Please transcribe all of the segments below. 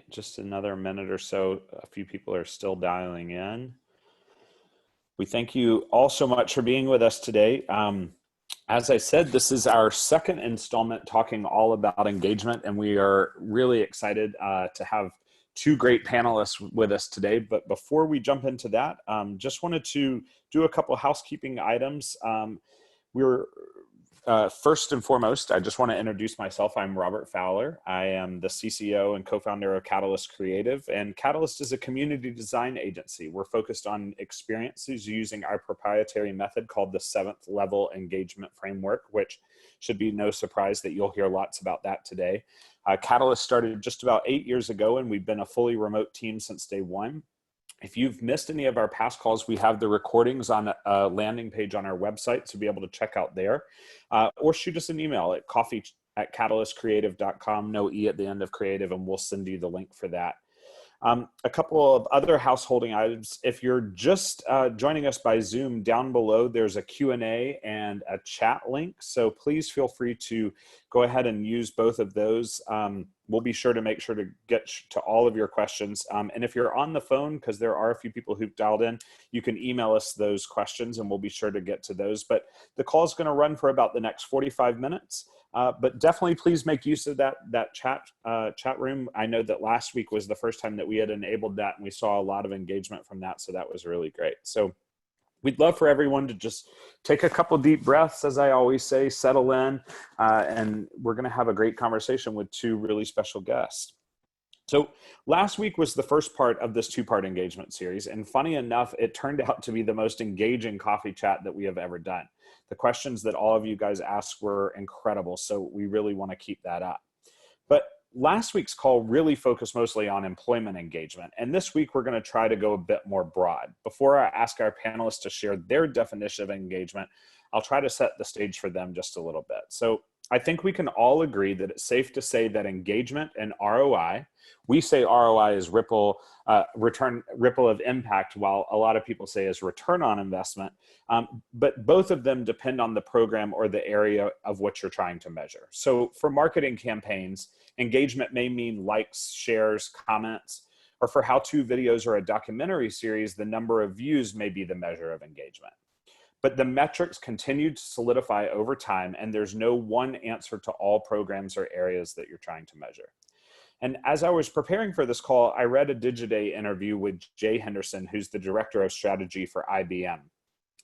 just another minute or so. A few people are still dialing in. We thank you all so much for being with us today. As I said, this is our second installment talking all about engagement, and we are really excited to have two great panelists with us today. But before we jump into that, just wanted to do a couple housekeeping items. First and foremost, I just want to introduce myself. I'm Robert Fowler. I am the CCO and co-founder of Catalyst Creative, and Catalyst is a community design agency. We're focused on experiences using our proprietary method called the 7th Level Engagement Framework, which should be no surprise that you'll hear lots about that today. Catalyst started just about 8 years ago, and we've been a fully remote team since day one. If you've missed any of our past calls, we have the recordings on a landing page on our website to be able to check out there, or shoot us an email at coffee@catalystcreative.com, no E at the end of creative, and we'll send you the link for that. A couple of other householding items. If you're just joining us by Zoom, down below there's a Q&A and a chat link. So please feel free to go ahead and use both of those. We'll be sure to make sure to get to all of your questions. And if you're on the phone, because there are a few people who've dialed in, you can email us those questions and we'll be sure to get to those. But the call is going to run for about the next 45 minutes. But definitely please make use of that chat room. I know that last week was the first time that we had enabled that, and we saw a lot of engagement from that. So that was really great. So we'd love for everyone to just take a couple deep breaths, as I always say, settle in, and we're going to have a great conversation with two really special guests. So last week was the first part of this two-part engagement series, and funny enough, it turned out to be the most engaging coffee chat that we have ever done. The questions that all of you guys asked were incredible, so we really want to keep that up. But last week's call really focused mostly on employment engagement, and this week we're going to try to go a bit more broad. Before I ask our panelists to share their definition of engagement, I'll try to set the stage for them just a little bit. So I think we can all agree that it's safe to say that engagement and ROI, we say ROI is ripple of impact, while a lot of people say is return on investment, but both of them depend on the program or the area of what you're trying to measure. So for marketing campaigns, engagement may mean likes, shares, comments, or for how-to videos or a documentary series, the number of views may be the measure of engagement. But the metrics continue to solidify over time, and there's no one answer to all programs or areas that you're trying to measure. And as I was preparing for this call, I read a Digiday interview with Jay Henderson, who's the director of strategy for IBM.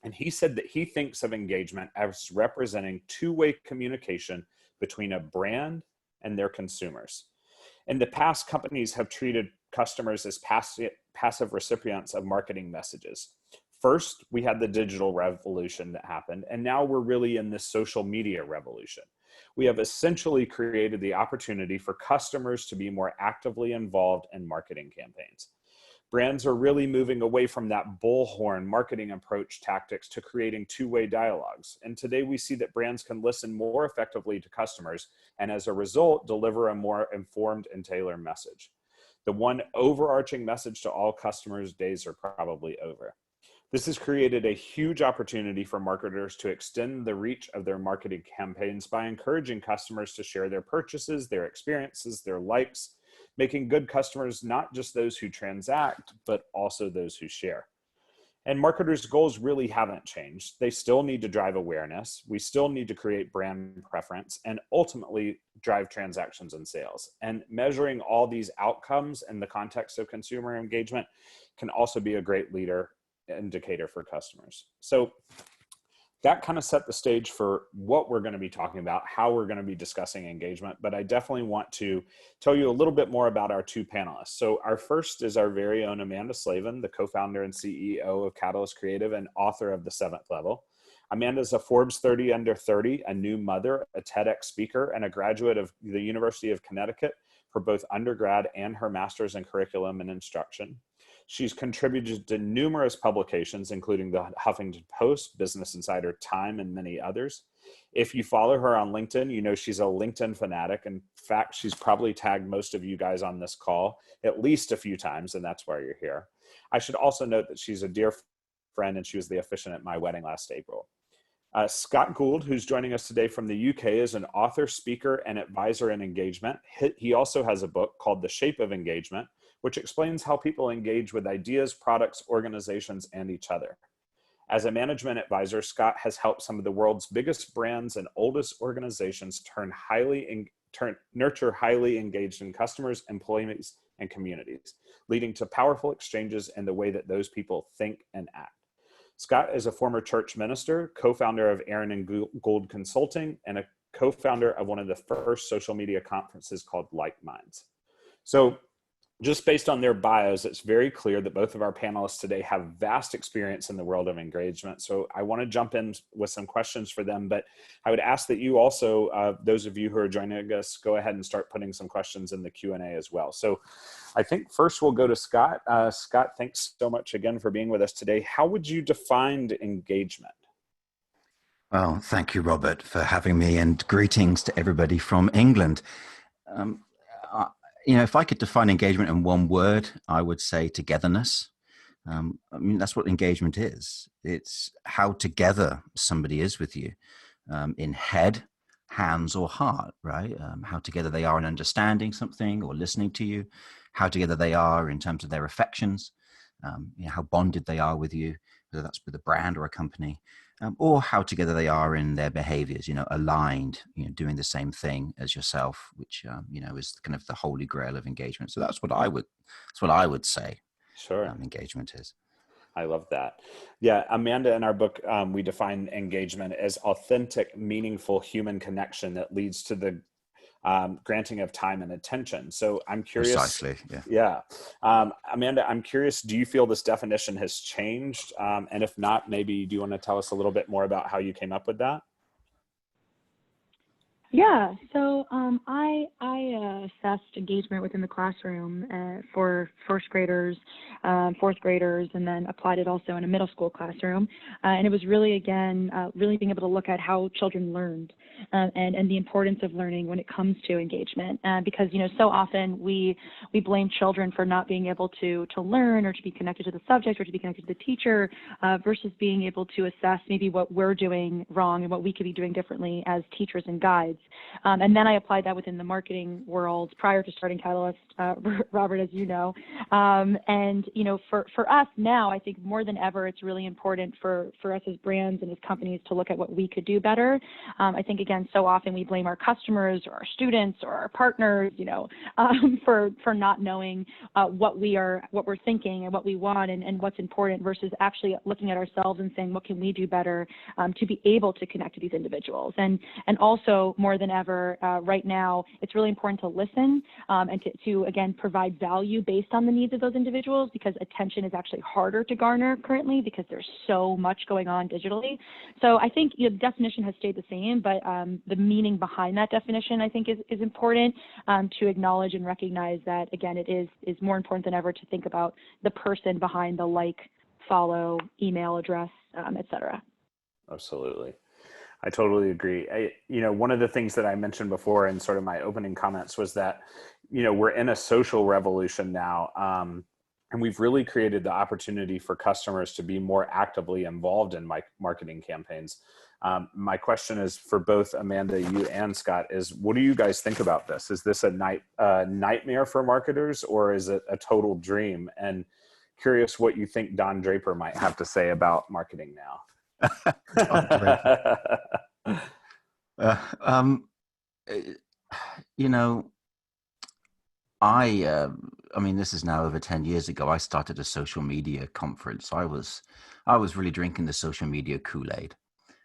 And he said that he thinks of engagement as representing two-way communication between a brand and their consumers. In the past, companies have treated customers as passive recipients of marketing messages. First, we had the digital revolution that happened, and now we're really in this social media revolution. We have essentially created the opportunity for customers to be more actively involved in marketing campaigns. Brands are really moving away from that bullhorn marketing approach tactics to creating two-way dialogues. And today we see that brands can listen more effectively to customers, and as a result, deliver a more informed and tailored message. The one overarching message to all customers' days are probably over. This has created a huge opportunity for marketers to extend the reach of their marketing campaigns by encouraging customers to share their purchases, their experiences, their likes, making good customers not just those who transact, but also those who share. And marketers' goals really haven't changed. They still need to drive awareness. We still need to create brand preference and ultimately drive transactions and sales. And measuring all these outcomes in the context of consumer engagement can also be a great indicator for customers. So that kind of set the stage for what we're going to be talking about, how we're going to be discussing engagement, but I definitely want to tell you a little bit more about our two panelists. So our first is our very own Amanda Slavin, the co-founder and CEO of Catalyst Creative and author of The 7th Level. Amanda is a Forbes 30 Under 30, a new mother, a TEDx speaker, and a graduate of the University of Connecticut for both undergrad and her master's in curriculum and instruction. She's contributed to numerous publications, including the Huffington Post, Business Insider, Time, and many others. If you follow her on LinkedIn, you know she's a LinkedIn fanatic. In fact, she's probably tagged most of you guys on this call at least a few times, and that's why you're here. I should also note that she's a dear friend, and she was the officiant at my wedding last April. Scott Gould, who's joining us today from the UK, is an author, speaker, and advisor in engagement. He also has a book called The Shape of Engagement, which explains how people engage with ideas, products, organizations, and each other. As a management advisor, Scott has helped some of the world's biggest brands and oldest organizations nurture highly engaged in customers, employees, and communities, leading to powerful exchanges in the way that those people think and act. Scott is a former church minister, co-founder of Aaron and Gould Consulting, and a co-founder of one of the first social media conferences called Like Minds. So just based on their bios, it's very clear that both of our panelists today have vast experience in the world of engagement. So I want to jump in with some questions for them, but I would ask that you also, those of you who are joining us, go ahead and start putting some questions in the Q&A as well. So I think first we'll go to Scott. Scott, thanks so much again for being with us today. How would you define engagement? Well, thank you, Robert, for having me, and greetings to everybody from England. If I could define engagement in one word, I would say togetherness. That's what engagement is. It's how together somebody is with you in head, hands, or heart, right? How together they are in understanding something or listening to you, how together they are in terms of their affections, how bonded they are with you, whether that's with a brand or a company. Or how together they are in their behaviors, aligned, doing the same thing as yourself, which, is kind of the holy grail of engagement. So that's what I would say. Sure. Engagement is. I love that. Yeah. Amanda, in our book, we define engagement as authentic, meaningful human connection that leads to the granting of time and attention. So I'm curious. Precisely. Yeah. Amanda, I'm curious, do you feel this definition has changed? And if not, maybe do you want to tell us a little bit more about how you came up with that? Yeah, so I assessed engagement within the classroom for first graders, fourth graders, and then applied it also in a middle school classroom. And it was really, again, really being able to look at how children learned and the importance of learning when it comes to engagement. Because, so often we blame children for not being able to learn or to be connected to the subject or to be connected to the teacher versus being able to assess maybe what we're doing wrong and what we could be doing differently as teachers and guides. And then I applied that within the marketing world prior to starting Catalyst, Robert, as you know. And, for us now, I think more than ever, it's really important for us as brands and as companies to look at what we could do better. I think, again, so often we blame our customers or our students or our partners, for not knowing what we're thinking and what we want and what's important versus actually looking at ourselves and saying, what can we do better to be able to connect to these individuals? And also, more than ever, right now, it's really important to listen and to, again, provide value based on the needs of those individuals, because attention is actually harder to garner currently because there's so much going on digitally. So I think the definition has stayed the same, but the meaning behind that definition, I think, is important to acknowledge and recognize that, again, it is more important than ever to think about the person behind the like, follow, email address, et cetera. Absolutely. I totally agree. One of the things that I mentioned before in sort of my opening comments was that, we're in a social revolution now. And we've really created the opportunity for customers to be more actively involved in marketing campaigns. My question is for both Amanda, you and Scott, is what do you guys think about this? Is this a nightmare for marketers, or is it a total dream? And curious what you think Don Draper might have to say about marketing now. This is now over 10 years ago. I started a social media conference. I was really drinking the social media Kool-Aid.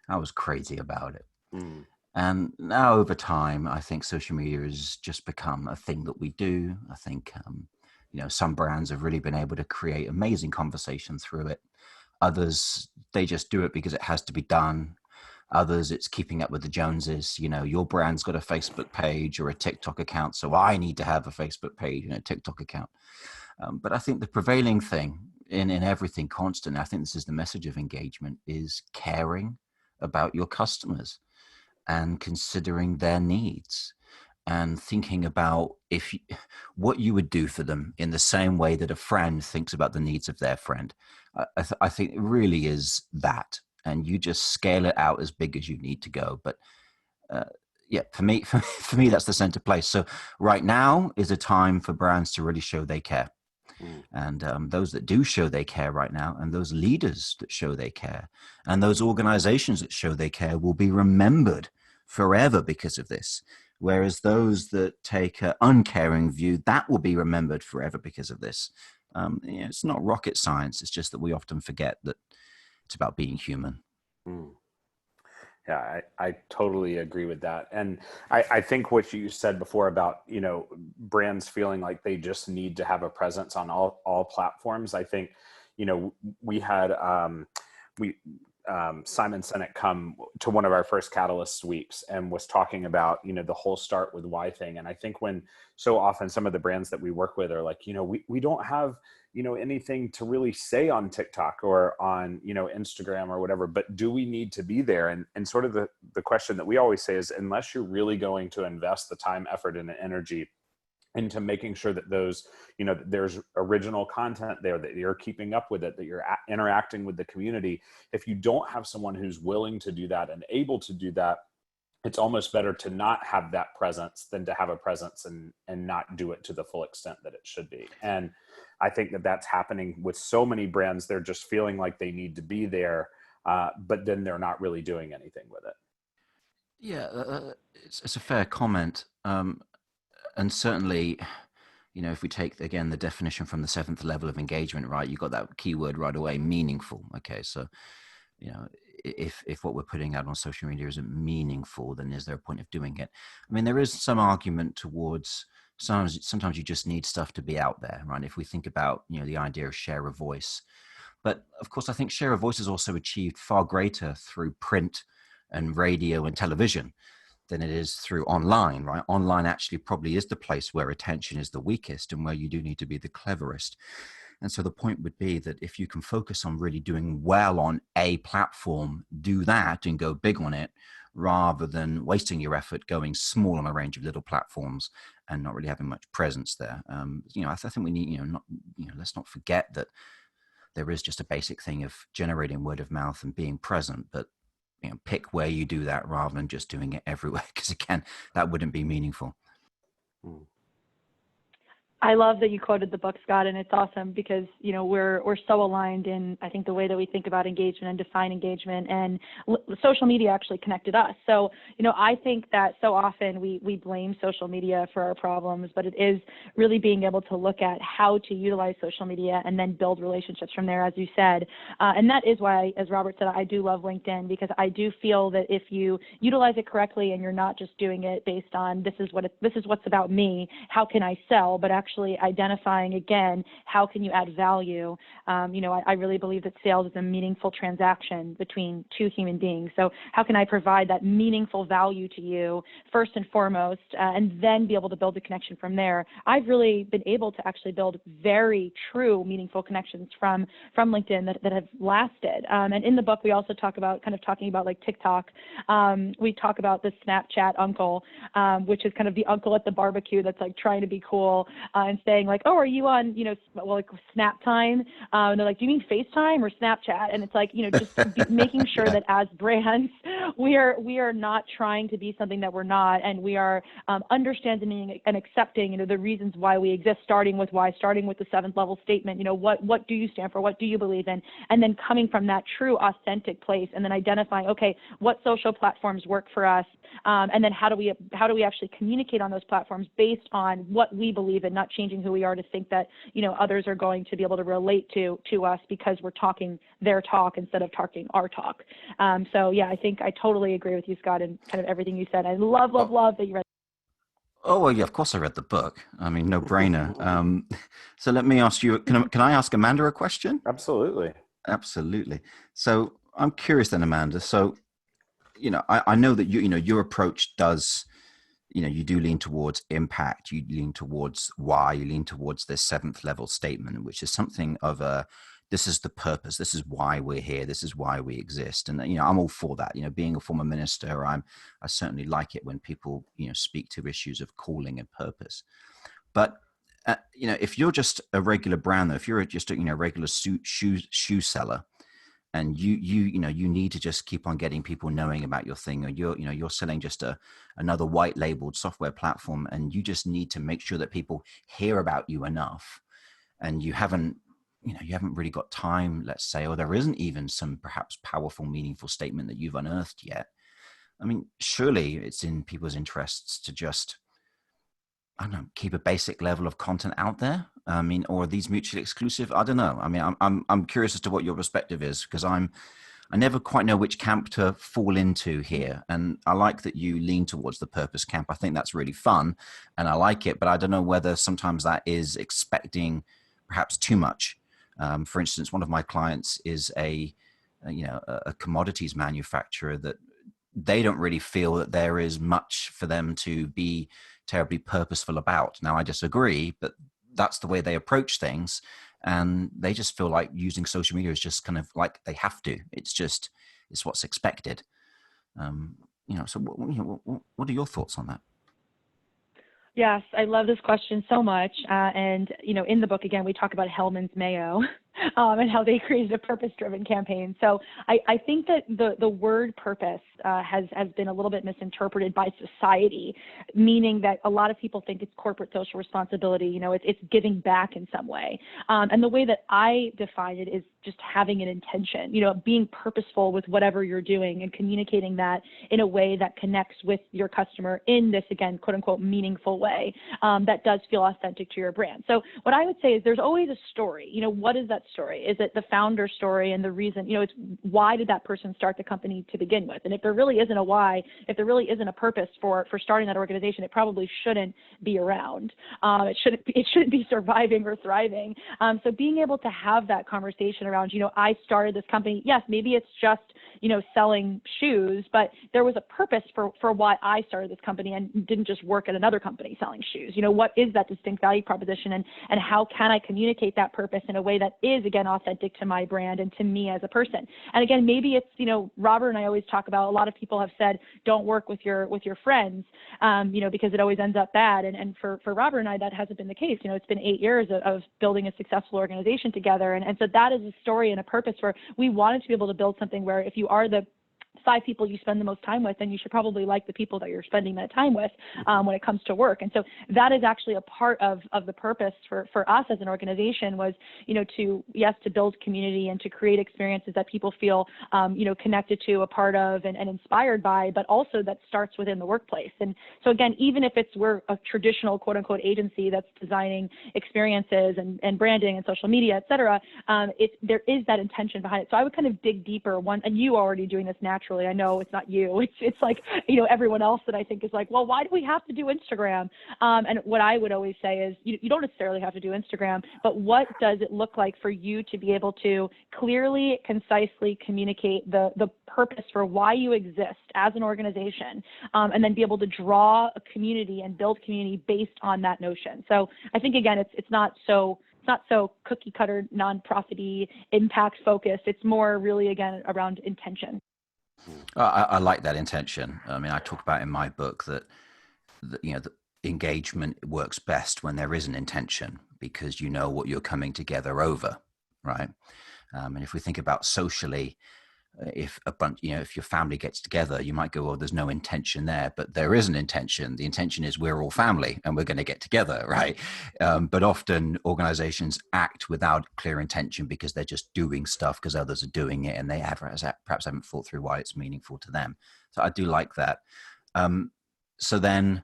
I was crazy about it. And now over time, I think social media has just become a thing that we do. I think, some brands have really been able to create amazing conversation through it. Others, they just do it because it has to be done. Others, it's keeping up with the Joneses. Your brand's got a Facebook page or a TikTok account, so I need to have a Facebook page and a TikTok account. But I think the prevailing thing in everything constantly, I think this is the message of engagement, is caring about your customers and considering their needs and thinking about what you would do for them in the same way that a friend thinks about the needs of their friend. I think it really is that. and you just scale it out as big as you need to go. But yeah, for me, for me, that's the center place. So right now is a time for brands to really show they care. And those that do show they care right now, and those leaders that show they care, and those organizations that show they care will be remembered forever because of this. Whereas those that take an uncaring view, that will be remembered forever because of this. It's not rocket science. It's just that we often forget that it's about being human. Yeah, I totally agree with that. And I think what you said before about, brands feeling like they just need to have a presence on all platforms. I think, we had, Simon Sinek come to one of our first Catalyst weeks and was talking about, the whole start with why thing. And I think when so often some of the brands that we work with are like, we don't have, anything to really say on TikTok or on, Instagram or whatever, but do we need to be there? And sort of the question that we always say is, unless you're really going to invest the time, effort, and energy into making sure that those, that there's original content there, that you're keeping up with it, that you're interacting with the community. If you don't have someone who's willing to do that and able to do that, it's almost better to not have that presence than to have a presence and not do it to the full extent that it should be. And I think that that's happening with so many brands. They're just feeling like they need to be there, but then they're not really doing anything with it. Yeah, it's a fair comment. And certainly, if we take, again, the definition from the 7th level of engagement, right, you got that keyword right away, meaningful. Okay, so, if what we're putting out on social media isn't meaningful, then is there a point of doing it? I mean, there is some argument towards sometimes you just need stuff to be out there, right? If we think about, the idea of share of voice. But of course, I think share of voice is also achieved far greater through print and radio and television than it is through online, right? Online actually probably is the place where attention is the weakest and where you do need to be the cleverest. And so the point would be that if you can focus on really doing well on a platform, do that and go big on it, rather than wasting your effort going small on a range of little platforms and not really having much presence there. I think we need, let's not forget that there is just a basic thing of generating word of mouth and being present, but pick where you do that rather than just doing it everywhere, because again, that wouldn't be meaningful. I love that you quoted the book, Scott, and it's awesome because, we're so aligned in, I think, the way that we think about engagement and define engagement, and social media actually connected us. So, I think that so often we blame social media for our problems, but it is really being able to look at how to utilize social media and then build relationships from there, as you said. And that is why, as Robert said, I do love LinkedIn, because I do feel that if you utilize it correctly and you're not just doing it based on this is what's about me, how can I sell, but actually identifying, again, how can you add value? I really believe that sales is a meaningful transaction between two human beings. So how can I provide that meaningful value to you first and foremost, and then be able to build a connection from there? I've really been able to actually build very true, meaningful connections from LinkedIn that have lasted. And in the book, we also talk about talking about like TikTok. We talk about the Snapchat uncle, which is kind of the uncle at the barbecue that's like trying to be cool, and saying like, oh, are you on, like Snap time? And they're like, do you mean FaceTime or Snapchat? And it's like, just making sure that as brands, we are not trying to be something that we're not, and we are understanding and accepting, the reasons why we exist, starting with the 7th level statement. What do you stand for? What do you believe in? And then coming from that true, authentic place, and then identifying, okay, what social platforms work for us, and then how do we actually communicate on those platforms based on what we believe in, not changing who we are to think that others are going to be able to relate to us because we're talking their talk instead of talking our talk. So yeah, I think I totally agree with you, Scott, and kind of everything you said. I love that you read. Oh, well, yeah, of course I read the book. I mean, no brainer. So let me ask you, can I ask Amanda a question? Absolutely. So I'm curious then, Amanda. So, I know that your approach does, you do lean towards impact, you lean towards why, you lean towards this 7th level statement, which is something of this is the purpose, this is why we're here, this is why we exist. And, I'm all for that. Being a former minister, I certainly like it when people, speak to issues of calling and purpose. But, if you're just a regular brand, though, if you're just a regular shoe seller, and you need to just keep on getting people knowing about your thing, or you're selling just another white labeled software platform, and you just need to make sure that people hear about you enough, and you haven't really got time, let's say, or there isn't even some perhaps powerful, meaningful statement that you've unearthed yet. I mean, surely it's in people's interests to just, I don't know, keep a basic level of content out there. I mean, or are these mutually exclusive? I don't know. I mean, I'm curious as to what your perspective is, because I never quite know which camp to fall into here. And I like that you lean towards the purpose camp. I think that's really fun and I like it, but I don't know whether sometimes that is expecting perhaps too much. For instance, one of my clients is a commodities manufacturer that they don't really feel that there is much for them to be terribly purposeful about. Now, I disagree, but that's the way they approach things. And they just feel like using social media is just kind of like they have to. It's what's expected. So what are your thoughts on that? Yes, I love this question so much. And, in the book, again, we talk about Hellman's Mayo and how they created a purpose-driven campaign. So I think that the word purpose has been a little bit misinterpreted by society, meaning that a lot of people think it's corporate social responsibility. It's giving back in some way. And the way that I define it is just having an intention, being purposeful with whatever you're doing and communicating that in a way that connects with your customer in this, again, quote unquote, meaningful way that does feel authentic to your brand. So what I would say is there's always a story. What is that story? Is it the founder story and the reason, it's why did that person start the company to begin with? And if there really isn't a why, if there really isn't a purpose for starting that organization, it probably shouldn't be around. It shouldn't be surviving or thriving. So being able to have that conversation around, I started this company. Yes, maybe it's just, selling shoes, but there was a purpose for why I started this company and didn't just work at another company selling shoes. What is that distinct value proposition and how can I communicate that purpose in a way that is, again, authentic to my brand and to me as a person? And again, maybe it's, Robert and I always talk about, a lot of people have said, don't work with your friends, because it always ends up bad. And for Robert and I, that hasn't been the case. It's been 8 years of building a successful organization together. And so that is a story and a purpose where we wanted to be able to build something where if you are the 5 people you spend the most time with, then you should probably like the people that you're spending that time with when it comes to work. And so that is actually a part of the purpose for us as an organization was, to build community and to create experiences that people feel, connected to, a part of, and inspired by, but also that starts within the workplace. And so again, even if we're a traditional quote unquote agency that's designing experiences and branding and social media, et cetera, there is that intention behind it. So I would kind of dig deeper and you already doing this naturally. I know it's not you. It's like, everyone else that I think is like, well, why do we have to do Instagram? And what I would always say is you don't necessarily have to do Instagram, but what does it look like for you to be able to clearly, concisely communicate the purpose for why you exist as an organization, and then be able to draw a community and build community based on that notion. So I think, again, it's not so cookie cutter, non-profit-y, impact focused. It's more really, again, around intention. I like that intention. I mean, I talk about in my book that the engagement works best when there is an intention, because you know what you're coming together over, right? And if we think about socially, if a bunch, if your family gets together, you might go, well, there's no intention there, but there is an intention. The intention is we're all family and we're going to get together, right? But often organizations act without clear intention because they're just doing stuff because others are doing it and they perhaps haven't thought through why it's meaningful to them. So I do like that. So then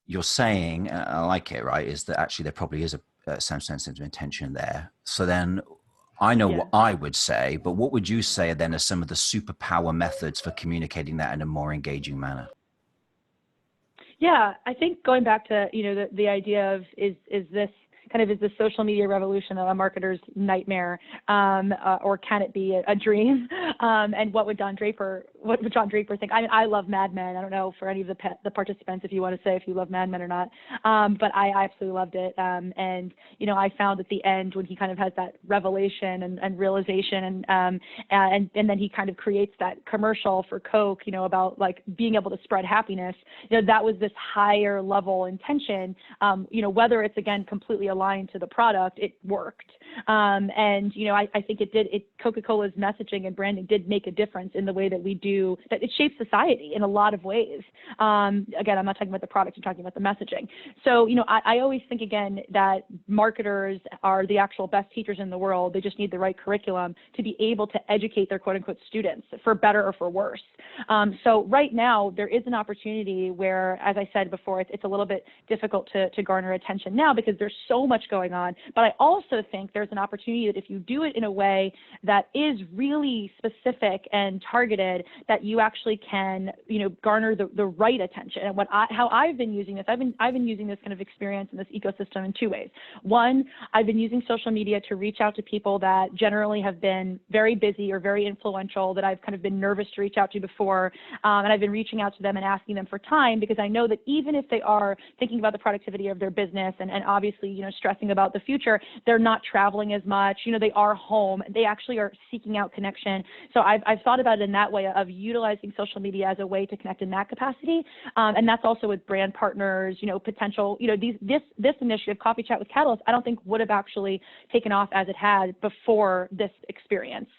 you're saying, I like it, right, is that actually there probably is some sense of intention there. So then I know what I would say, but what would you say then are some of the superpower methods for communicating that in a more engaging manner? Yeah, I think going back to, the idea of is the social media revolution a marketer's nightmare, or can it be a dream? And what would Don Draper what would John Draper think? I mean, I love Mad Men. I don't know for any of the participants if you want to say if you love Mad Men or not, but I absolutely loved it. And you know, I found at the end when he kind of has that revelation and realization, and then he kind of creates that commercial for Coke, you know, about like being able to spread happiness. You know, that was this higher level intention. You know, whether it's again completely aligned to the product, it worked. And you know, I think Coca-Cola's messaging and branding did make a difference in the way that we do that. It shapes society in a lot of ways. Again, I'm not talking about the product, I'm talking about the messaging. So, you know, I always think again that marketers are the actual best teachers in the world. They just need the right curriculum to be able to educate their quote unquote students for better or for worse. So right now there is an opportunity where, as I said before, it's a little bit difficult to garner attention now because there's so much going on. But I also think there's an opportunity that if you do it in a way that is really specific and targeted, that you actually can, you know, garner the right attention. And how I've been using this, I've been using this kind of experience in this ecosystem in two ways. One, I've been using social media to reach out to people that generally have been very busy or very influential that I've kind of been nervous to reach out to before. And I've been reaching out to them and asking them for time because I know that even if they are thinking about the productivity of their business and obviously, you know, stressing about the future, they're not traveling as much, you know, they are home, they actually are seeking out connection. So I've thought about it in that way of utilizing social media as a way to connect in that capacity. And that's also with brand partners, you know, potential, you know, this initiative, Coffee Chat with Catalyst, I don't think would have actually taken off as it had before this experience.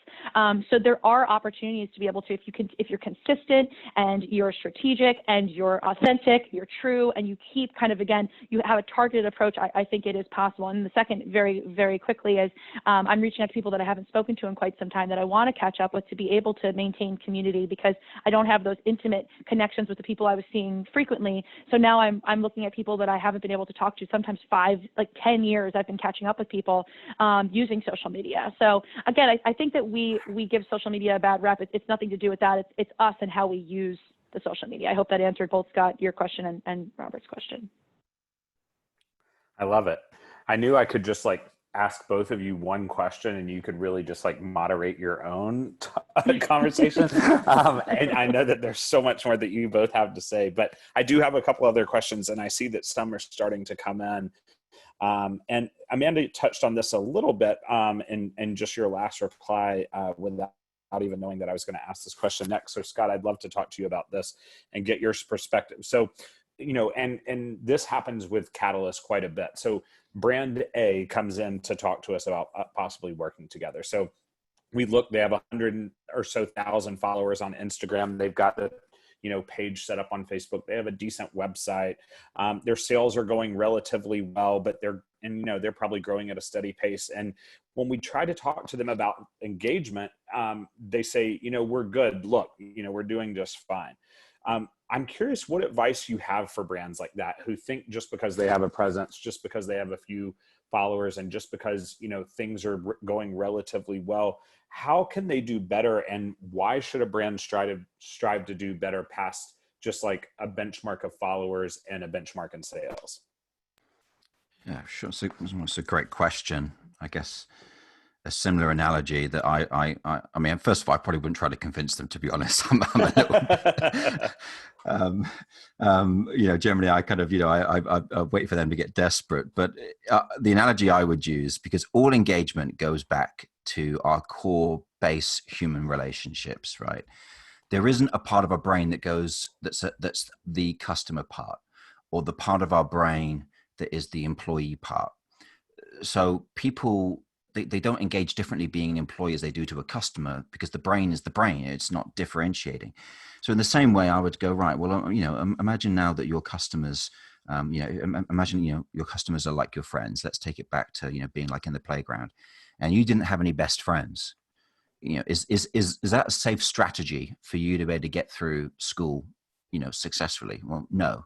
So there are opportunities to be able to, if you're consistent and you're strategic and you're authentic, you're true, and you keep kind of, again, you have a targeted approach, I think it is possible. And the second, very, very quickly, is I'm reaching out to people that I haven't spoken to in quite some time that I want to catch up with to be able to maintain community because I don't have those intimate connections with the people I was seeing frequently. So now I'm looking at people that I haven't been able to talk to, sometimes 10 years I've been catching up with people using social media. So again, I think that we give social media a bad rep. It's nothing to do with that. It's us and how we use the social media. I hope that answered both, Scott, your question and Robert's question. I love it. I knew I could just like ask both of you one question and you could really just like moderate your own conversation. And I know that there's so much more that you both have to say, but I do have a couple other questions and I see that some are starting to come in. And Amanda touched on this a little bit in just your last reply without even knowing that I was going to ask this question next. So Scott, I'd love to talk to you about this and get your perspective. So, you know, and this happens with Catalyst quite a bit. So brand A comes in to talk to us about possibly working together. So we look, they have 100 or so thousand followers on Instagram. They've got the, you know, page set up on Facebook. They have a decent website. Their sales are going relatively well, but they're probably growing at a steady pace. And when we try to talk to them about engagement, they say, you know, we're good. Look, you know, we're doing just fine. I'm curious what advice you have for brands like that who think just because they have a presence, just because they have a few followers, and just because, you know, things are going relatively well, how can they do better? And why should a brand strive to do better past just like a benchmark of followers and a benchmark in sales? Yeah, sure. So it's a great question. I guess a similar analogy that I mean, first of all, I probably wouldn't try to convince them, to be honest. I'm a little, you know, generally I kind of, you know, I wait for them to get desperate. But the analogy I would use, because all engagement goes back to our core base human relationships, right? There isn't a part of our brain that goes, that's the customer part, or the part of our brain that is the employee part. So people, they don't engage differently being an employee as they do to a customer, because the brain is the brain. It's not differentiating. So in the same way, I would go, right, well, you know, imagine now that your customers, you know, imagine, you know, your customers are like your friends. Let's take it back to, you know, being like in the playground, and you didn't have any best friends. You know, is that a safe strategy for you to be able to get through school, you know, successfully? Well, no.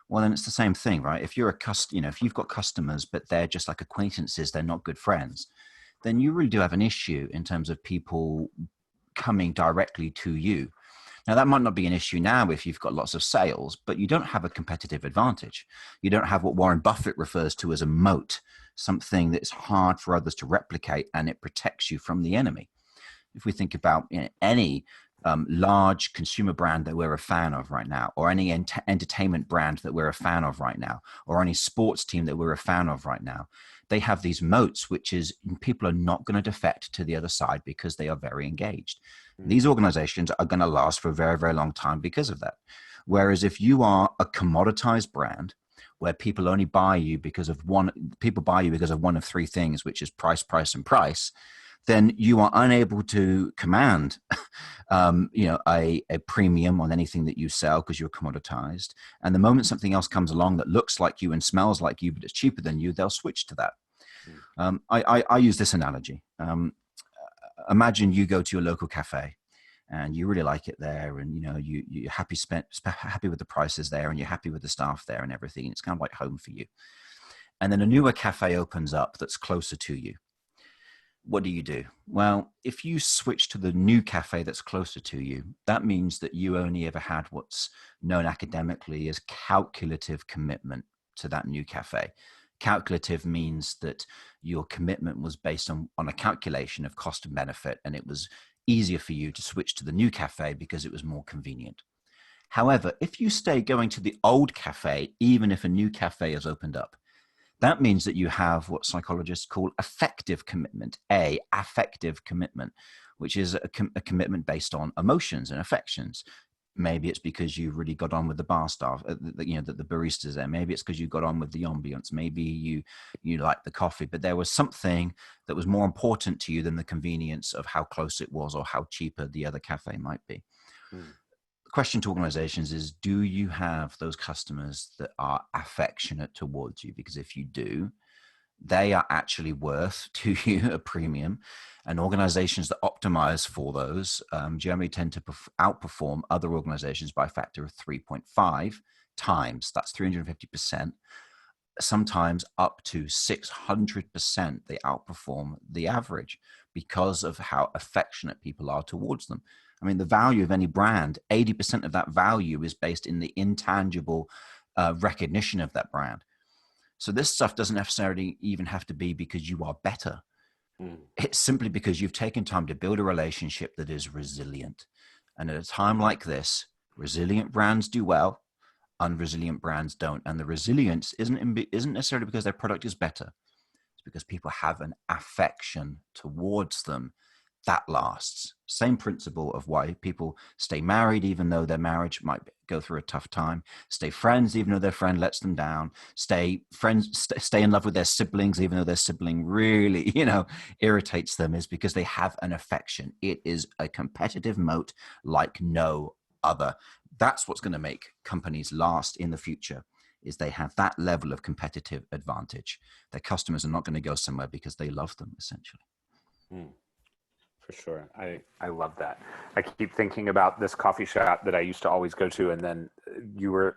Well, then it's the same thing, right? If you're you know, if you've got customers, but they're just like acquaintances, they're not good friends, then you really do have an issue in terms of people coming directly to you. Now, that might not be an issue now if you've got lots of sales, but you don't have a competitive advantage. You don't have what Warren Buffett refers to as a moat, something that's hard for others to replicate, and it protects you from the enemy. If we think about, you know, any large consumer brand that we're a fan of right now, or any entertainment brand that we're a fan of right now, or any sports team that we're a fan of right now, they have these moats, which is people are not going to defect to the other side because they are very engaged. These organizations are going to last for a very, very long time because of that. Whereas if you are a commoditized brand where people only buy you because of one of three things, which is price, price, and price, then you are unable to command, a premium on anything that you sell because you're commoditized. And the moment something else comes along that looks like you and smells like you, but it's cheaper than you, they'll switch to that. I use this analogy. Imagine you go to your local cafe and you really like it there, and you're happy with the prices there, and you're happy with the staff there and everything. It's kind of like home for you. And then a newer cafe opens up that's closer to you. What do? Well, if you switch to the new cafe that's closer to you, that means that you only ever had what's known academically as calculative commitment to that new cafe. Calculative means that your commitment was based on a calculation of cost and benefit, and it was easier for you to switch to the new cafe because it was more convenient. However, if you stay going to the old cafe, even if a new cafe has opened up, that means that you have what psychologists call affective commitment, affective commitment, which is a commitment based on emotions and affections. Maybe it's because you really got on with the bar staff, the baristas there. Maybe it's because you got on with the ambience. Maybe you like the coffee, but there was something that was more important to you than the convenience of how close it was or how cheaper the other cafe might be. The question to organizations is, do you have those customers that are affectionate towards you? Because if you do, they are actually worth to you a premium. And organizations that optimize for those generally tend to outperform other organizations by a factor of 3.5 times. That's 350%. Sometimes up to 600%. They outperform the average because of how affectionate people are towards them. I mean, the value of any brand, 80% of that value is based in the intangible recognition of that brand. So this stuff doesn't necessarily even have to be because you are better. It's simply because you've taken time to build a relationship that is resilient. And at a time like this, resilient brands do well, unresilient brands don't. And the resilience isn't necessarily because their product is better. It's because people have an affection towards them that lasts. Same principle of why people stay married even though their marriage might go through a tough time, stay friends even though their friend lets them down, stay in love with their siblings even though their sibling really irritates them, is because they have an affection. It is a competitive moat like no other. That's what's going to make companies last in the future, is they have that level of competitive advantage. Their customers are not going to go somewhere because they love them, essentially. For sure. I love that. I keep thinking about this coffee shop that I used to always go to, and then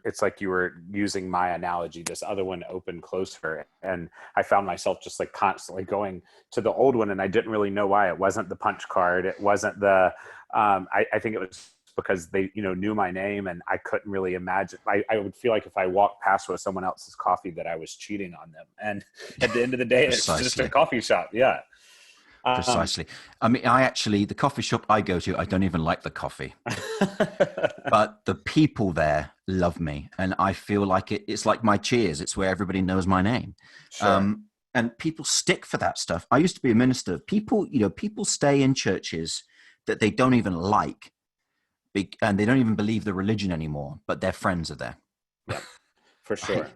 it's like you were using my analogy. This other one opened closer, and I found myself just like constantly going to the old one, and I didn't really know why. It wasn't the punch card. It wasn't the, I think it was because they, knew my name, and I couldn't really imagine. I would feel like if I walked past with someone else's coffee that I was cheating on them. And at the end of the day, it's just a coffee shop. Yeah. Precisely. I mean, the coffee shop I go to, I don't even like the coffee, but the people there love me. And I feel like it's like my Cheers. It's where everybody knows my name. Sure. And people stick for that stuff. I used to be a minister. People stay in churches that they don't even like, and they don't even believe the religion anymore, but their friends are there. Yeah, for sure.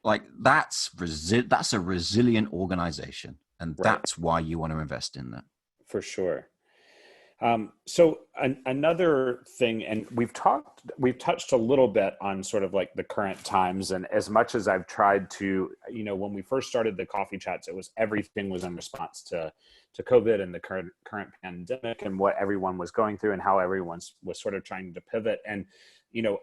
Like that's a resilient organization. And that's why you want to invest in that. For sure. So another thing, and we've touched a little bit on sort of like the current times, and as much as I've tried to, when we first started the coffee chats, everything was in response to COVID and the current pandemic and what everyone was going through and how everyone was sort of trying to pivot. And,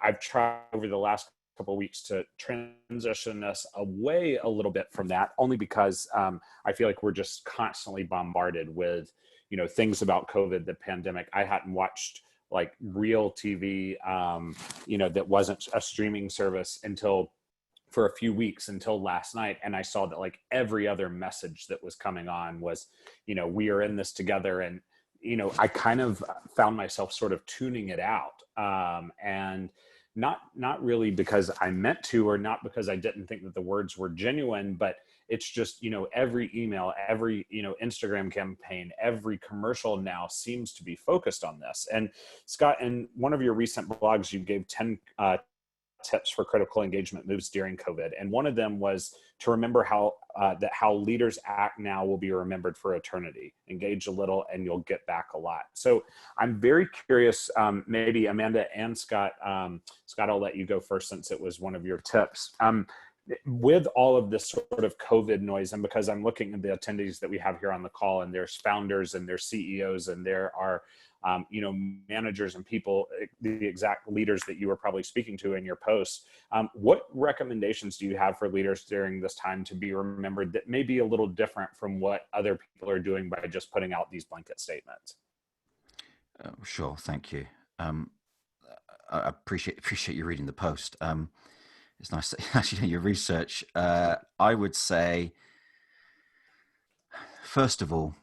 I've tried over the last couple of weeks to transition us away a little bit from that, only because I feel like we're just constantly bombarded with, things about COVID, the pandemic. I hadn't watched like real TV, that wasn't a streaming service for a few weeks until last night. And I saw that like every other message that was coming on was, we are in this together. And I kind of found myself sort of tuning it out, and not really because I meant to, or not because I didn't think that the words were genuine, but it's just, every email, every, Instagram campaign, every commercial now seems to be focused on this. And Scott, in one of your recent blogs, you gave 10 tips for critical engagement moves during COVID. And one of them was to remember how leaders act now will be remembered for eternity. Engage a little and you'll get back a lot. So I'm very curious, maybe Amanda and Scott, Scott, I'll let you go first since it was one of your tips. With all of this sort of COVID noise, and because I'm looking at the attendees that we have here on the call, and there's founders and there's CEOs and there are managers and people, the exact leaders that you were probably speaking to in your posts. What recommendations do you have for leaders during this time to be remembered that may be a little different from what other people are doing by just putting out these blanket statements? Sure, thank you. I appreciate you reading the post. It's nice to actually do your research. I would say, first of all,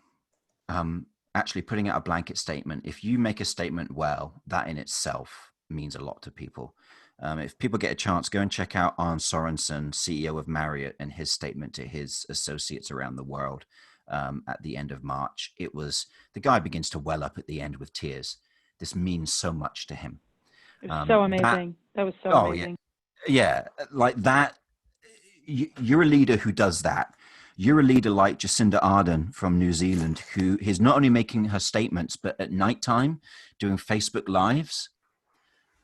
actually putting out a blanket statement. If you make a statement well, that in itself means a lot to people. If people get a chance, go and check out Arne Sorensen, CEO of Marriott, and his statement to his associates around the world at the end of March. It was, the guy begins to well up at the end with tears. This means so much to him. It was so amazing. That was so amazing. Yeah, like that. You're a leader who does that. You're a leader like Jacinda Ardern from New Zealand, who is not only making her statements, but at nighttime doing Facebook Lives.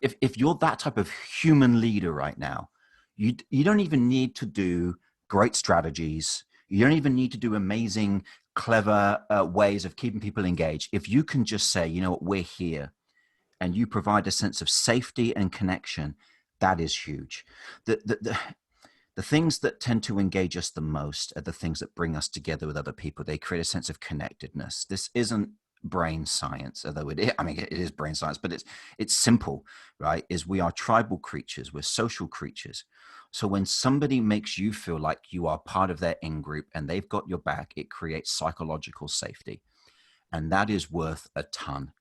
If you're that type of human leader right now, you don't even need to do great strategies. You don't even need to do amazing, clever ways of keeping people engaged. If you can just say, you know what, we're here, and you provide a sense of safety and connection, that is huge. The things that tend to engage us the most are the things that bring us together with other people. They create a sense of connectedness. This isn't brain science, although it is brain science, but it's simple, right? Is we are tribal creatures. We're social creatures. So when somebody makes you feel like you are part of their in-group and they've got your back, it creates psychological safety. And that is worth a ton.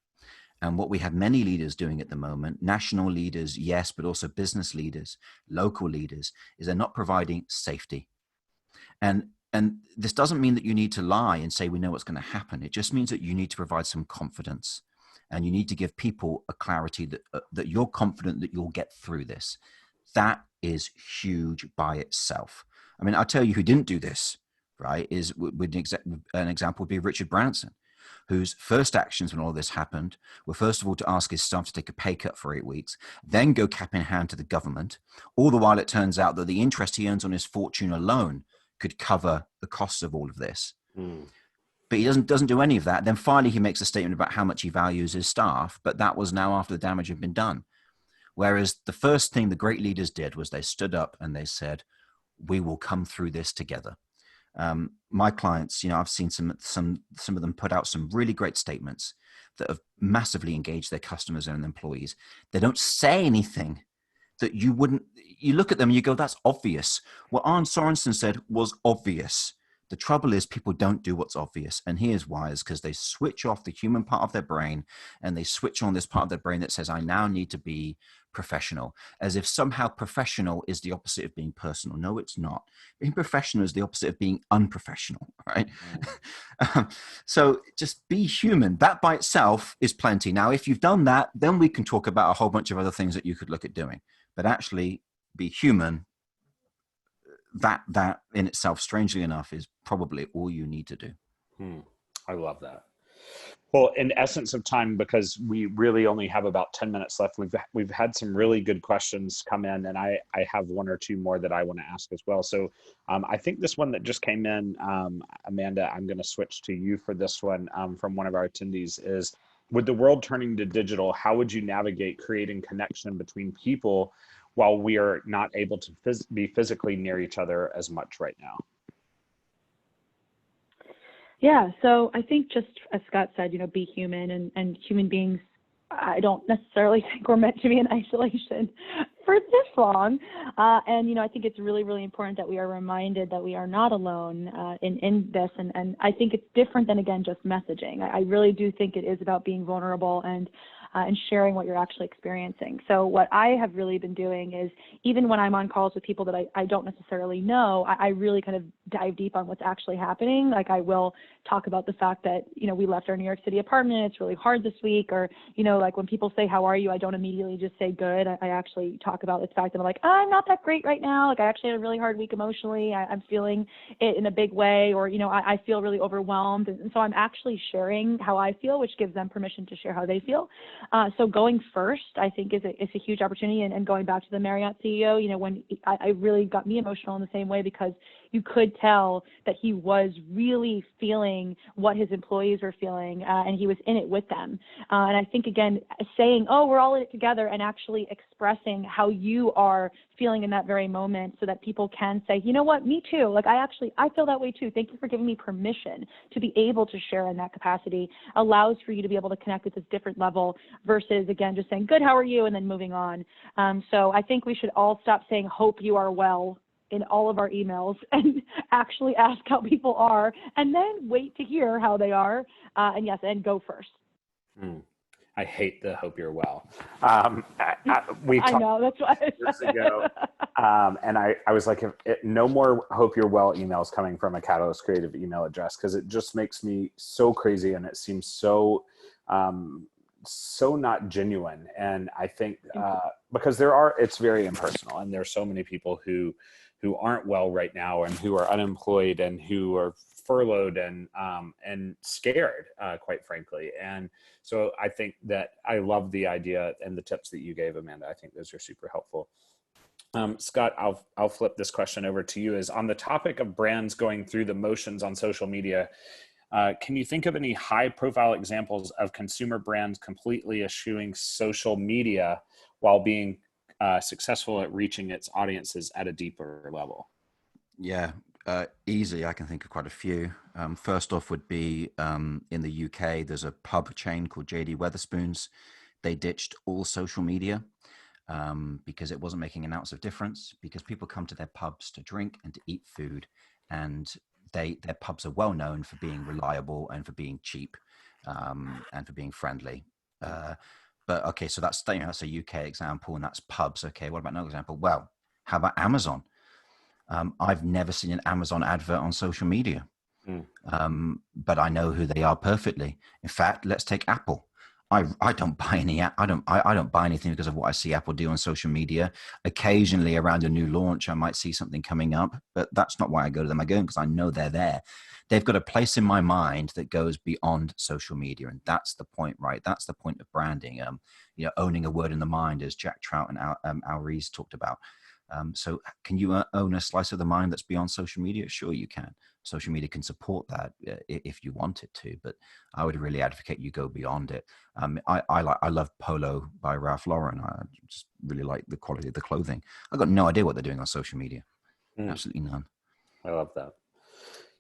And what we have many leaders doing at the moment, national leaders, yes, but also business leaders, local leaders, is they're not providing safety. And this doesn't mean that you need to lie and say we know what's going to happen. It just means that you need to provide some confidence, and you need to give people a clarity that you're confident that you'll get through this. That is huge by itself. I mean, I'll tell you who didn't do this, right, is an example would be Richard Branson, whose first actions when all this happened were, first of all, to ask his staff to take a pay cut for 8 weeks, then go cap in hand to the government. All the while, it turns out that the interest he earns on his fortune alone could cover the costs of all of this. But he doesn't do any of that. Then finally, he makes a statement about how much he values his staff, but that was now after the damage had been done. Whereas the first thing the great leaders did was they stood up and they said, we will come through this together. My clients, I've seen some of them put out some really great statements that have massively engaged their customers and employees. They don't say anything that you look at them and you go, that's obvious. What Arne Sorensen said was obvious. The trouble is people don't do what's obvious. And here's why, is because they switch off the human part of their brain and they switch on this part of their brain that says, I now need to be professional, as if somehow professional is the opposite of being personal. No, it's not. Being professional is the opposite of being unprofessional, right? So just be human. That by itself is plenty. Now, if you've done that, then we can talk about a whole bunch of other things that you could look at doing. But actually be human, that in itself, strangely enough, is probably all you need to do. I love that. Well, in essence of time, because we really only have about 10 minutes left, we've had some really good questions come in, and I have one or two more that I want to ask as well. So I think this one that just came in, Amanda, I'm going to switch to you for this one from one of our attendees is, with the world turning to digital, how would you navigate creating connection between people while we are not able to be physically near each other as much right now? Yeah, so I think just as Scott said, be human, and human beings I don't necessarily think we're meant to be in isolation for this long. And, I think it's really, really important that we are reminded that we are not alone in this. And I think it's different than, again, just messaging. I really do think it is about being vulnerable and sharing what you're actually experiencing. So what I have really been doing is, even when I'm on calls with people that I don't necessarily know, I really kind of dive deep on what's actually happening. Like, I will talk about the fact that, we left our New York City apartment. It's really hard this week. Or, like when people say, how are you? I don't immediately just say good. I actually talk about the fact that I'm like, I'm not that great right now. Like, I actually had a really hard week emotionally. I'm feeling it in a big way, or, I feel really overwhelmed. And so I'm actually sharing how I feel, which gives them permission to share how they feel. So going first, I think, is a huge opportunity. And going back to the Marriott CEO, when I really got me emotional in the same way, because you could tell that he was really feeling what his employees were feeling, and he was in it with them. And I think, again, saying, oh, we're all in it together, and actually expressing how you are feeling in that very moment, so that people can say, you know what, me too. Like, I feel that way too. Thank you for giving me permission to be able to share in that capacity, allows for you to be able to connect with this different level versus, again, just saying, good, how are you? And then moving on. So I think we should all stop saying, hope you are well in all of our emails, and actually ask how people are, and then wait to hear how they are. And go first. I hate the hope you're well. We talked, I know, that's why years ago, and I was like, no more hope you're well emails coming from a Catalyst Creative email address, because it just makes me so crazy, and it seems so not genuine. And I think because it's very impersonal, and there's so many people who aren't well right now, and who are unemployed, and who are furloughed, and scared, quite frankly. And so I think that I love the idea and the tips that you gave, Amanda. I think those are super helpful. Scott, I'll flip this question over to you. Is on the topic of brands going through the motions on social media, can you think of any high-profile examples of consumer brands completely eschewing social media while being successful at reaching its audiences at a deeper level? Yeah, easy. I can think of quite a few. First off would be in the UK, there's a pub chain called JD Wetherspoons. They ditched all social media because it wasn't making an ounce of difference, because people come to their pubs to drink and to eat food, and their pubs are well known for being reliable and for being cheap and for being friendly. But okay, so that's a UK example, and that's pubs. Okay, what about another example? Well, how about Amazon? I've never seen an Amazon advert on social media, but I know who they are perfectly. In fact, let's take Apple. I don't buy I don't buy anything because of what I see Apple do on social media. Occasionally, around a new launch, I might see something coming up, but that's not why I go to them. I go because I know they're there. They've got a place in my mind that goes beyond social media, and that's the point, right? That's the point of branding. Owning a word in the mind, as Jack Trout and Al Rees talked about. So can you own a slice of the mind that's beyond social media? Sure, you can. Social media can support that if you want it to, but I would really advocate you go beyond it. I love Polo by Ralph Lauren. I just really like the quality of the clothing. I've got no idea what they're doing on social media. Absolutely none. I love that.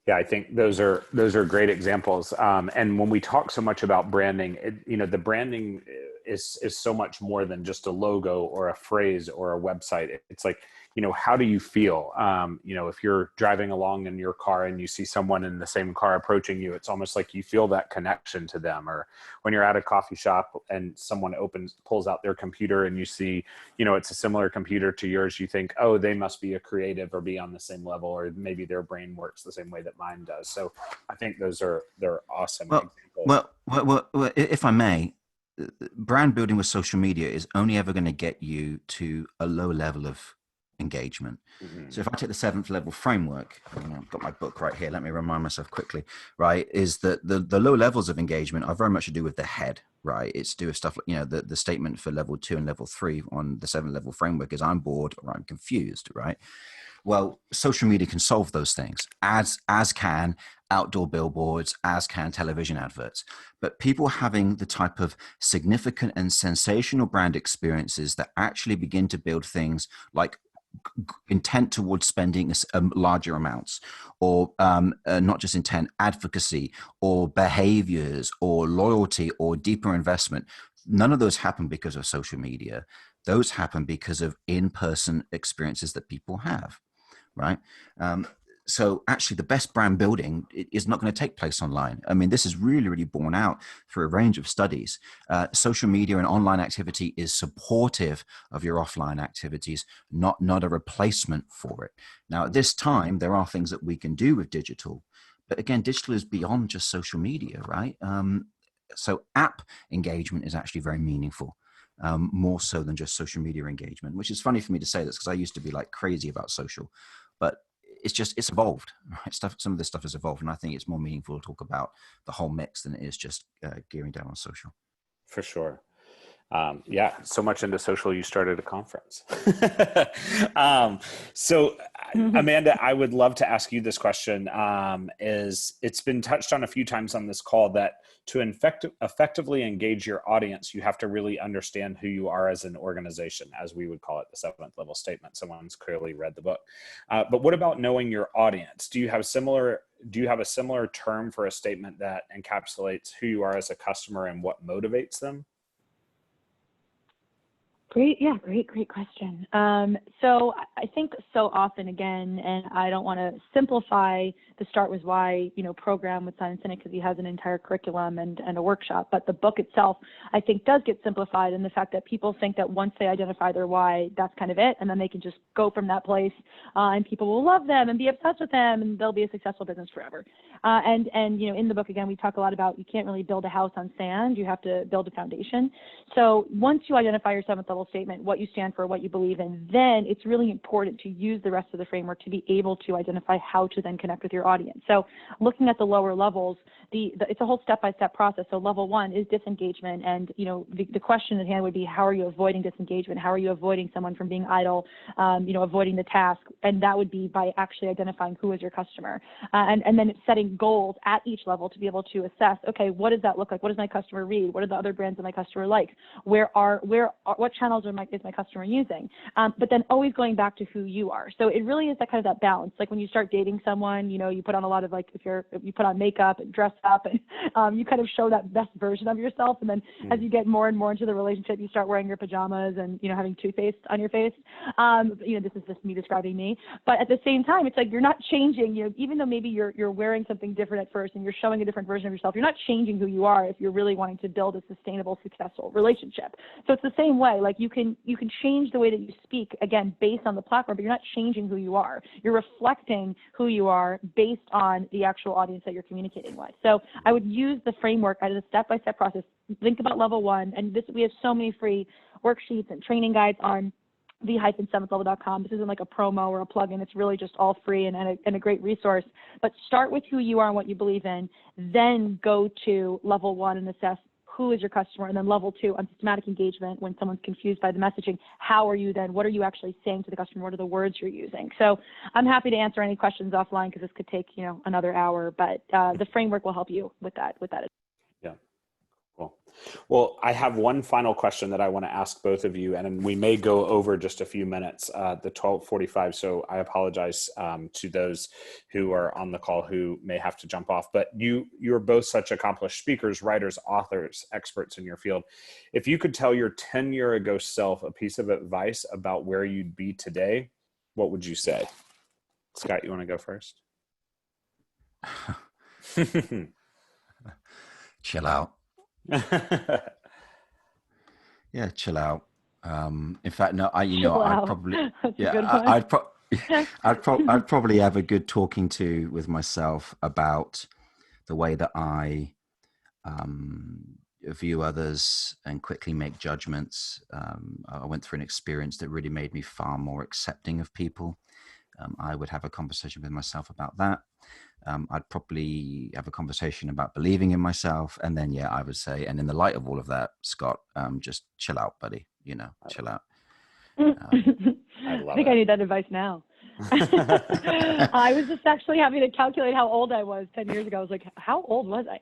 Yeah, I think those are great examples. And when we talk so much about branding, the branding is so much more than just a logo or a phrase or a website. It's like, how do you feel? If you're driving along in your car and you see someone in the same car approaching you, it's almost like you feel that connection to them. Or when you're at a coffee shop and someone pulls out their computer and you see, it's a similar computer to yours, you think, oh, they must be a creative or be on the same level, or maybe their brain works the same way that mine does. So I think they're awesome examples. Well, if I may, brand building with social media is only ever going to get you to a low level of engagement. So if I take the 7th level framework, I've got my book right here, let me remind myself quickly, right, is that the low levels of engagement are very much to do with the head, right? It's to do with stuff like, the statement for level 2 and level 3 on the 7th level framework is I'm bored or I'm confused, right? Well, social media can solve those things, as can outdoor billboards, as can television adverts. But people having the type of significant and sensational brand experiences that actually begin to build things like intent towards spending larger amounts, or not just intent, advocacy, or behaviors, or loyalty, or deeper investment. none of those happen because of social media. Those happen because of in-person experiences that people have, right? So actually the best brand building is not going to take place online. I mean, this is really, really borne out through a range of studies. Social media and online activity is supportive of your offline activities, not a replacement for it. Now, at this time, there are things that we can do with digital, but again, digital is beyond just social media, right? So app engagement is actually very meaningful. More so than just social media engagement, which is funny for me to say this because I used to be like crazy about social, but it's evolved, right? Some of this stuff has evolved, and I think it's more meaningful to talk about the whole mix than it is just gearing down on social. For sure. Yeah, so much into social, you started a conference. So Amanda, I would love to ask you this question. Is it's been touched on a few times on this call that to effectively engage your audience, you have to really understand who you are as an organization, as we would call it, the 7th level statement. Someone's clearly read the book. But what about knowing your audience? Do you have a similar term for a statement that encapsulates who you are as a customer and what motivates them? Great question. So I think so often, again, and I don't want to simplify the Start With Why, program with Simon Sinek because he has an entire curriculum and a workshop, but the book itself, I think, does get simplified in the fact that people think that once they identify their why, that's kind of it, and then they can just go from that place, and people will love them and be obsessed with them, and they'll be a successful business forever. And in the book, again, we talk a lot about you can't really build a house on sand. You have to build a foundation. So once you identify your 7th level statement, what you stand for, what you believe in, then it's really important to use the rest of the framework to be able to identify how to then connect with your audience. So looking at the lower levels, it's a whole step-by-step process. So level 1 is disengagement. And, the question at hand would be, how are you avoiding disengagement? How are you avoiding someone from being idle, avoiding the task? And that would be by actually identifying who is your customer. And then setting goals at each level to be able to assess, okay, what does that look like? What does my customer read? What are the other brands that my customer likes? What channels is my customer using? But then always going back to who you are. So it really is that balance. Like when you start dating someone, you put on a lot of if you put on makeup and dress up and you kind of show that best version of yourself. And then as you get more and more into the relationship, you start wearing your pajamas and, having toothpaste on your face. This is just me describing me. But at the same time, it's like you're not changing, even though maybe you're wearing something different at first and you're showing a different version of yourself, you're not changing who you are if you're really wanting to build a sustainable, successful relationship. So it's the same way. Like you can change the way that you speak, again, based on the platform, but you're not changing who you are. You're reflecting who you are based on the actual audience that you're communicating with. So I would use the framework as a step-by-step process. Think about level 1, and we have so many free worksheets and training guides on the-7thlevel.com. This isn't like a promo or a plugin. It's really just all free and a great resource. But start with who you are and what you believe in, then go to level 1 and assess who is your customer, and then level 2 on systematic engagement when someone's confused by the messaging. How are you then? What are you actually saying to the customer? What are the words you're using? So I'm happy to answer any questions offline because this could take another hour, but the framework will help you with that. Yeah. Cool. Well, I have one final question that I want to ask both of you, and we may go over just a few minutes, the 12:45. So I apologize to those who are on the call who may have to jump off. But you're both such accomplished speakers, writers, authors, experts in your field. If you could tell your 10-year ago self a piece of advice about where you'd be today, what would you say? Scott, you want to go first? Chill out. Yeah, chill out. In fact, no, I'd probably have a good talking to with myself about the way that I view others and quickly make judgments. I went through an experience that really made me far more accepting of people. I would have a conversation with myself about that. I'd probably have a conversation about believing in myself. And then, I would say, and in the light of all of that, Scott, just chill out, buddy, chill out. I think I need that advice now. I was just actually having to calculate how old I was 10 years ago. I was like, how old was I?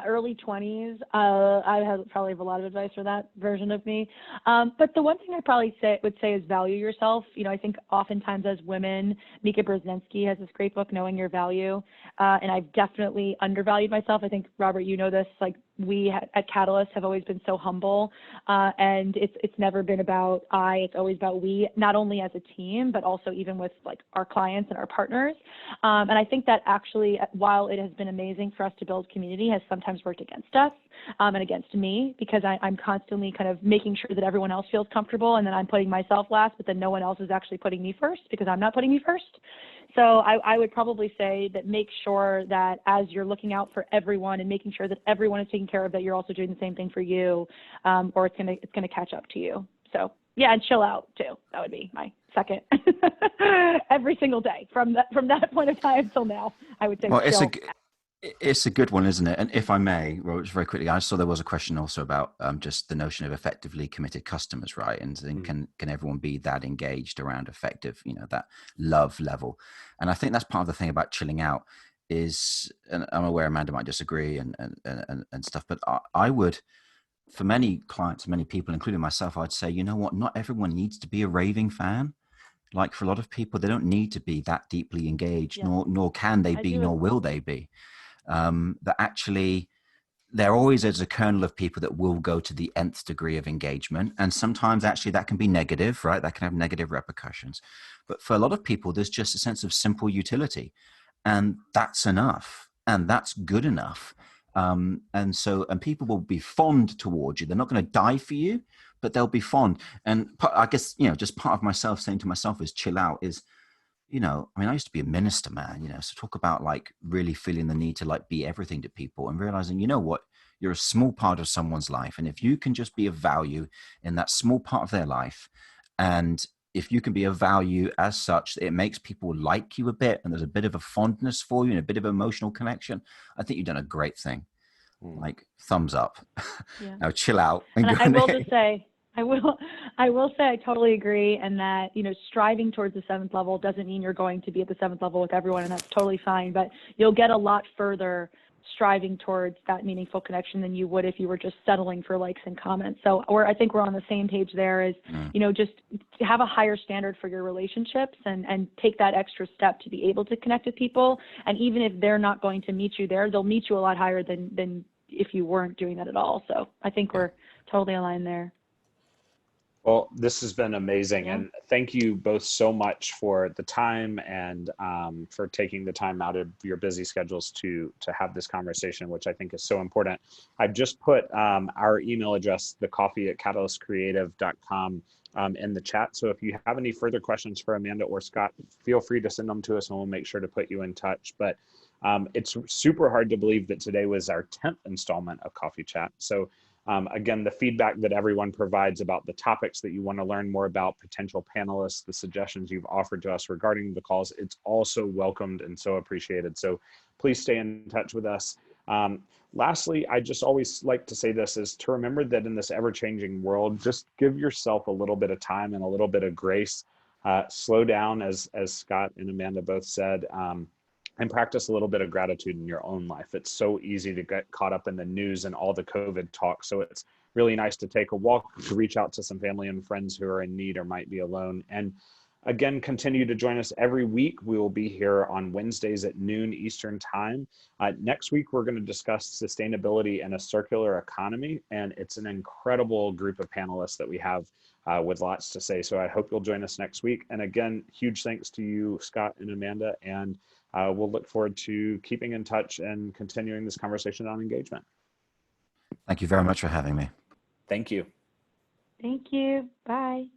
Early 20s. I probably have a lot of advice for that version of me. But the one thing I probably would say is value yourself. I think oftentimes as women, Mika Brzezinski has this great book, Knowing Your Value. And I've definitely undervalued myself. I think, Robert, you know this, like we at Catalyst have always been so humble, and it's never been about it's always about we, not only as a team, but also even with like our clients and our partners. And I think that actually, while it has been amazing for us to build community, has sometimes worked against us and against me, because I'm constantly kind of making sure that everyone else feels comfortable, and then I'm putting myself last, but then no one else is actually putting me first because I'm not putting me first. So I would probably say that make sure that as you're looking out for everyone and making sure that everyone is taken care of, that you're also doing the same thing for you, or it's gonna catch up to you. So yeah, and chill out too. That would be my second. Every single day from that point of time till now, I would say. Well, chill. it's a good one, isn't it? And if I may, Robert, very quickly, I saw there was a question also about just the notion of effectively committed customers, right? And then can everyone be that engaged around effective, that love level? And I think that's part of the thing about chilling out is, and I'm aware Amanda might disagree and stuff, but I would, for many clients, many people, including myself, I'd say, you know what? Not everyone needs to be a raving fan. Like for a lot of people, they don't need to be that deeply engaged, nor can they be, nor will they be. That actually there always is a kernel of people that will go to the nth degree of engagement. And sometimes actually that can be negative, right? That can have negative repercussions. But for a lot of people, there's just a sense of simple utility. And that's enough. And that's good enough. And people will be fond towards you. They're not going to die for you, but they'll be fond. And I guess, just part of myself saying to myself is chill out is, I used to be a minister, man, so talk about like really feeling the need to like be everything to people and realizing, you know what, you're a small part of someone's life. And if you can just be of value in that small part of their life, and if you can be of value as such, it makes people like you a bit, and there's a bit of a fondness for you and a bit of emotional connection, I think you've done a great thing. Like thumbs up. Yeah. Now chill out. And I will just say, I will say I totally agree, and that, striving towards the 7th level doesn't mean you're going to be at the 7th level with everyone, and that's totally fine, but you'll get a lot further striving towards that meaningful connection than you would if you were just settling for likes and comments. So I think we're on the same page there is, just have a higher standard for your relationships and take that extra step to be able to connect with people. And even if they're not going to meet you there, they'll meet you a lot higher than if you weren't doing that at all. So I think we're totally aligned there. Well, this has been amazing. And thank you both so much for the time and for taking the time out of your busy schedules to have this conversation, which I think is so important. I've just put our email address, thecoffee@catalystcreative.com, in the chat. So if you have any further questions for Amanda or Scott, feel free to send them to us and we'll make sure to put you in touch. But it's super hard to believe that today was our 10th installment of Coffee Chat. So again, the feedback that everyone provides about the topics that you want to learn more about, potential panelists, the suggestions you've offered to us regarding the calls, it's also welcomed and so appreciated. So please stay in touch with us. Lastly, I just always like to say this, is to remember that in this ever-changing world, just give yourself a little bit of time and a little bit of grace. Slow down, as Scott and Amanda both said, and practice a little bit of gratitude in your own life. It's so easy to get caught up in the news and all the COVID talk. So it's really nice to take a walk, to reach out to some family and friends who are in need or might be alone. And again, continue to join us every week. We will be here on Wednesdays at noon Eastern time. Next week, we're going to discuss sustainability and a circular economy. And it's an incredible group of panelists that we have with lots to say. So I hope you'll join us next week. And again, huge thanks to you, Scott and Amanda. And we'll look forward to keeping in touch and continuing this conversation on engagement. Thank you very much for having me. Thank you. Thank you. Bye.